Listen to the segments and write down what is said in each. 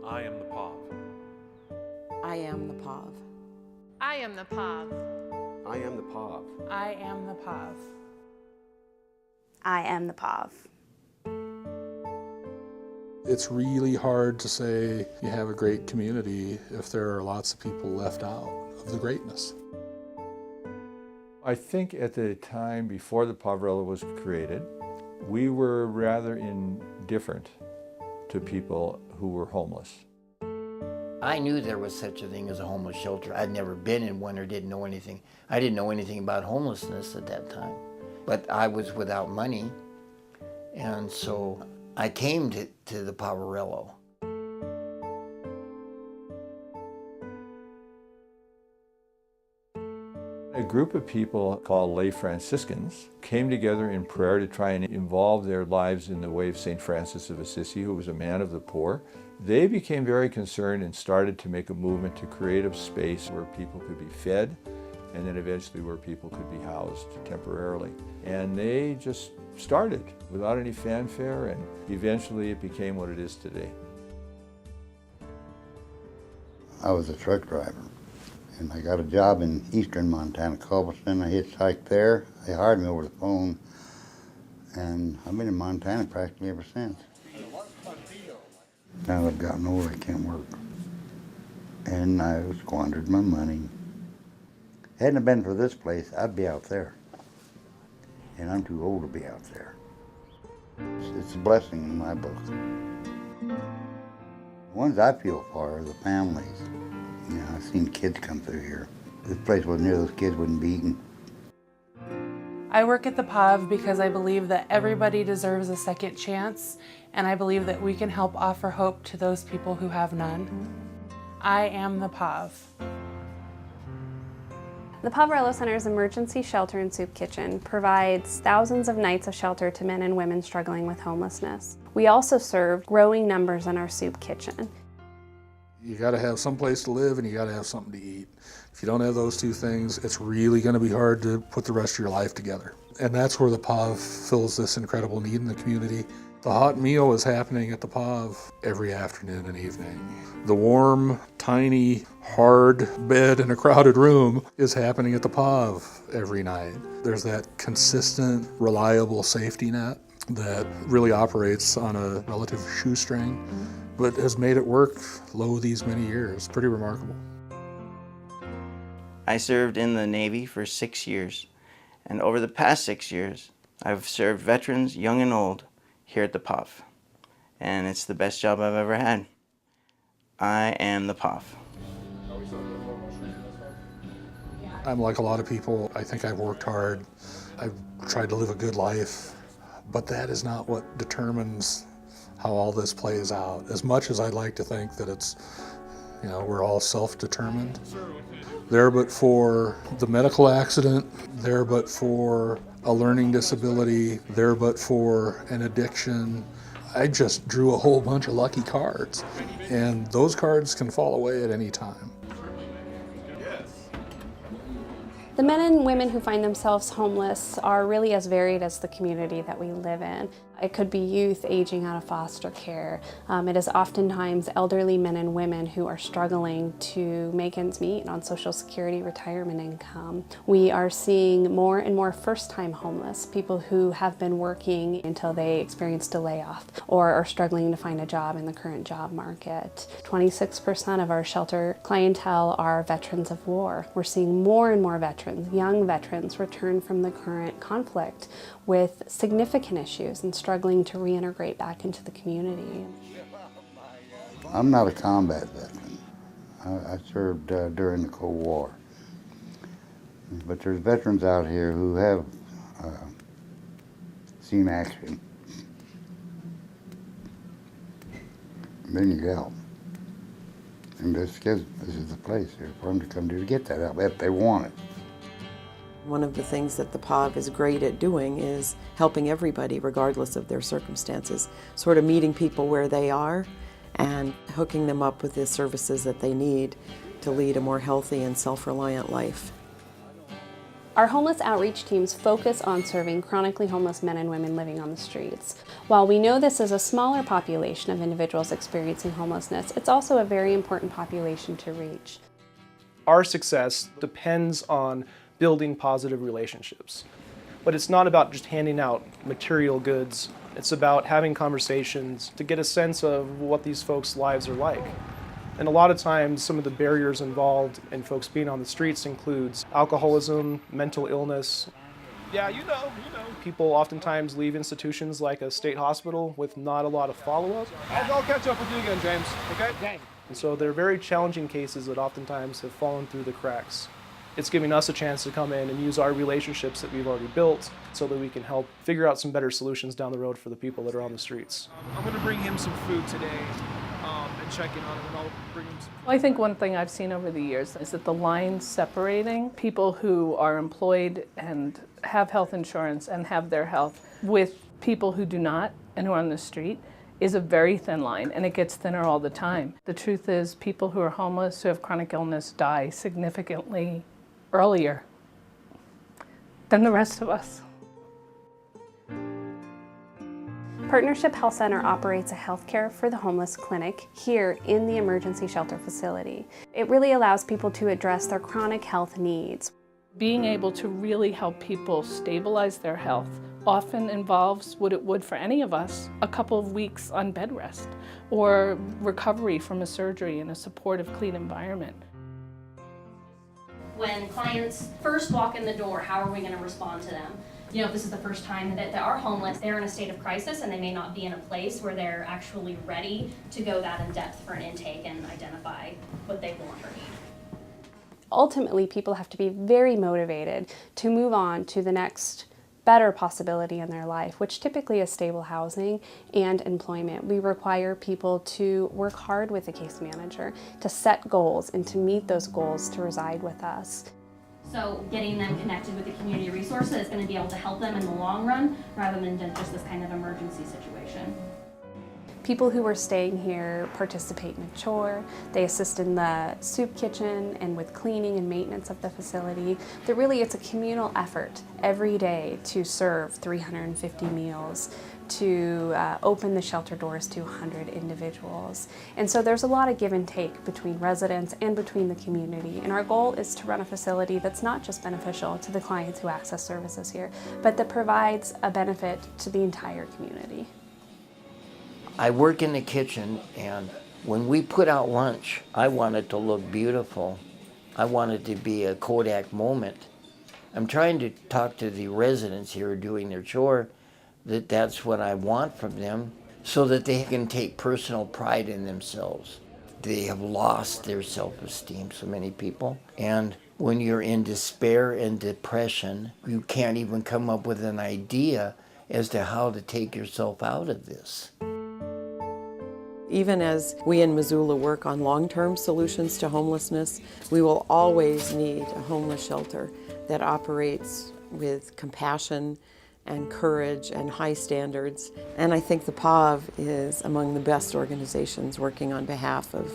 I am the POV. I am the POV. I am the POV. I am the POV. I am the POV. I am the POV. It's really hard to say you have a great community if there are lots of people left out of the greatness. I think at the time before the Poverello was created, we were rather indifferent to people who were homeless. I knew there was such a thing as a homeless shelter. I'd never been in one or didn't know anything. I didn't know anything about homelessness at that time. But I was without money, and so I came to the Poverello. A group of people called lay Franciscans came together in prayer to try and involve their lives in the way of St. Francis of Assisi, who was a man of the poor. They became very concerned and started to make a movement to create a space where people could be fed, and then eventually where people could be housed temporarily. And they just started without any fanfare, and eventually it became what it is today. I was a truck driver, and I got a job in eastern Montana, Culbertson. I hitchhiked there. They hired me over the phone, and I've been in Montana practically ever since. Now that I've gotten older, I can't work. And I squandered my money. Hadn't it been for this place, I'd be out there. And I'm too old to be out there. It's a blessing in my book. The ones I feel for are the families. You know, I've seen kids come through here. If this place wasn't here, those kids wouldn't be eating. I work at the POV because I believe that everybody deserves a second chance, and I believe that we can help offer hope to those people who have none. I am the POV. The Poverello Center's emergency shelter and soup kitchen provides thousands of nights of shelter to men and women struggling with homelessness. We also serve growing numbers in our soup kitchen. You gotta have some place to live and you gotta have something to eat. If you don't have those two things, it's really gonna be hard to put the rest of your life together. And that's where the POV fills this incredible need in the community. The hot meal is happening at the POV every afternoon and evening. The warm, tiny, hard bed in a crowded room is happening at the POV every night. There's that consistent, reliable safety net that really operates on a relative shoestring, but has made it work lo these many years. Pretty remarkable. I served in the Navy for 6 years, and over the past 6 years, I've served veterans, young and old, here at the POV, and it's the best job I've ever had. I am the POV. I'm like a lot of people. I think I've worked hard. I've tried to live a good life, but that is not what determines how all this plays out. As much as I'd like to think that it's, you know, we're all self-determined. There but for the medical accident, there but for a learning disability, there but for an addiction. I just drew a whole bunch of lucky cards, and those cards can fall away at any time. The men and women who find themselves homeless are really as varied as the community that we live in. It could be youth aging out of foster care. It is oftentimes elderly men and women who are struggling to make ends meet on Social Security retirement income. We are seeing more and more first-time homeless, people who have been working until they experienced a layoff or are struggling to find a job in the current job market. 26% of our shelter clientele are veterans of war. We're seeing more and more veterans, young veterans, return from the current conflict with significant issues and struggling to reintegrate back into the community. I'm not a combat veteran. I served during the Cold War. But there's veterans out here who have seen action. They need help. And this is the place here for them to come to get that help if they want it. One of the things that the POV is great at doing is helping everybody, regardless of their circumstances, sort of meeting people where they are and hooking them up with the services that they need to lead a more healthy and self-reliant life. Our homeless outreach teams focus on serving chronically homeless men and women living on the streets. While we know this is a smaller population of individuals experiencing homelessness, it's also a very important population to reach. Our success depends on building positive relationships. But it's not about just handing out material goods. It's about having conversations to get a sense of what these folks' lives are like. And a lot of times, some of the barriers involved in folks being on the streets includes alcoholism, mental illness. Yeah, you know. People oftentimes leave institutions like a state hospital with not a lot of follow-up. I'll catch up with you again, James, okay? And so they're very challenging cases that oftentimes have fallen through the cracks. It's giving us a chance to come in and use our relationships that we've already built so that we can help figure out some better solutions down the road for the people that are on the streets. I'm going to bring him some food today and check in on him, and I'll bring him some food. I think one thing I've seen over the years is that the line separating people who are employed and have health insurance and have their health with people who do not and who are on the street is a very thin line, and it gets thinner all the time. The truth is, people who are homeless, who have chronic illness, die significantly earlier than the rest of us. Partnership Health Center operates a healthcare for the homeless clinic here in the emergency shelter facility. It really allows people to address their chronic health needs. Being able to really help people stabilize their health often involves what it would for any of us, a couple of weeks on bed rest or recovery from a surgery in a supportive, clean environment. When clients first walk in the door, how are we going to respond to them? You know, if this is the first time that they are homeless, they're in a state of crisis and they may not be in a place where they're actually ready to go that in depth for an intake and identify what they want or need. Ultimately, people have to be very motivated to move on to the next better possibility in their life, which typically is stable housing and employment. We require people to work hard with the case manager, to set goals and to meet those goals to reside with us. So getting them connected with the community resources is going to be able to help them in the long run rather than just this kind of emergency situation. People who are staying here participate in a chore, they assist in the soup kitchen and with cleaning and maintenance of the facility. That really it's a communal effort every day to serve 350 meals, to open the shelter doors to 100 individuals. And so there's a lot of give and take between residents and between the community. And our goal is to run a facility that's not just beneficial to the clients who access services here, but that provides a benefit to the entire community. I work in the kitchen, and when we put out lunch, I want it to look beautiful. I want it to be a Kodak moment. I'm trying to talk to the residents here doing their chore that that's what I want from them so that they can take personal pride in themselves. They have lost their self-esteem, so many people. And when you're in despair and depression, you can't even come up with an idea as to how to take yourself out of this. Even as we in Missoula work on long-term solutions to homelessness, we will always need a homeless shelter that operates with compassion and courage and high standards. And I think the POV is among the best organizations working on behalf of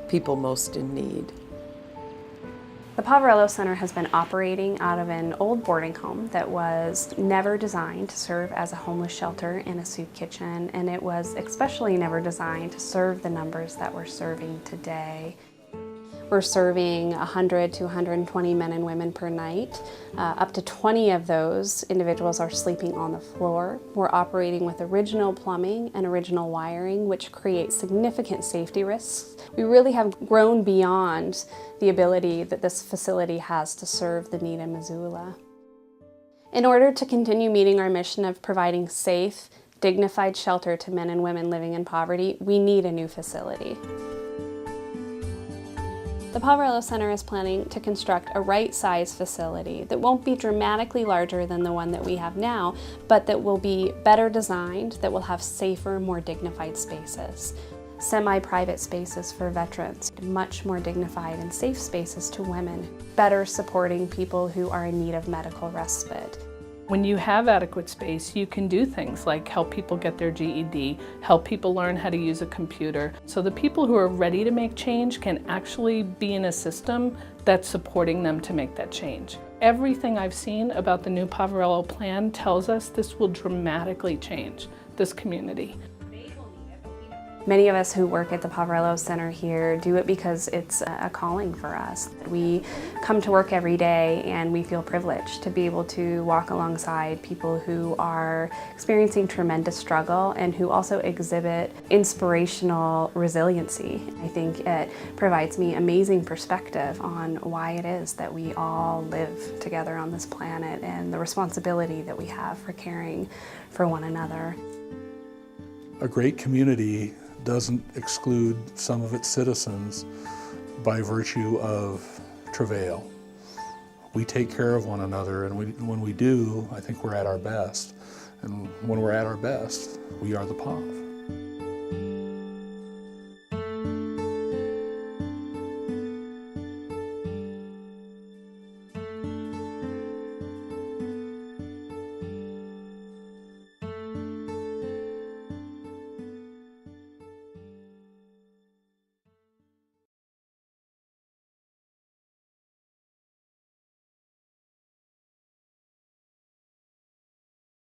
people most in need. The Poverello Center has been operating out of an old boarding home that was never designed to serve as a homeless shelter and a soup kitchen, and it was especially never designed to serve the numbers that we're serving today. We're serving 100 to 120 men and women per night. Up to 20 of those individuals are sleeping on the floor. We're operating with original plumbing and original wiring, which creates significant safety risks. We really have grown beyond the ability that this facility has to serve the need in Missoula. In order to continue meeting our mission of providing safe, dignified shelter to men and women living in poverty, we need a new facility. The Poverello Center is planning to construct a right-size facility that won't be dramatically larger than the one that we have now, but that will be better designed, that will have safer, more dignified spaces. Semi-private spaces for veterans, much more dignified and safe spaces to women, better supporting people who are in need of medical respite. When you have adequate space, you can do things like help people get their GED, help people learn how to use a computer. So the people who are ready to make change can actually be in a system that's supporting them to make that change. Everything I've seen about the new Poverello plan tells us this will dramatically change this community. Many of us who work at the Poverello Center here do it because it's a calling for us. We come to work every day and we feel privileged to be able to walk alongside people who are experiencing tremendous struggle and who also exhibit inspirational resiliency. I think it provides me amazing perspective on why it is that we all live together on this planet and the responsibility that we have for caring for one another. A great community doesn't exclude some of its citizens by virtue of travail. We take care of one another, and when we do, I think we're at our best. And when we're at our best, we are the POV.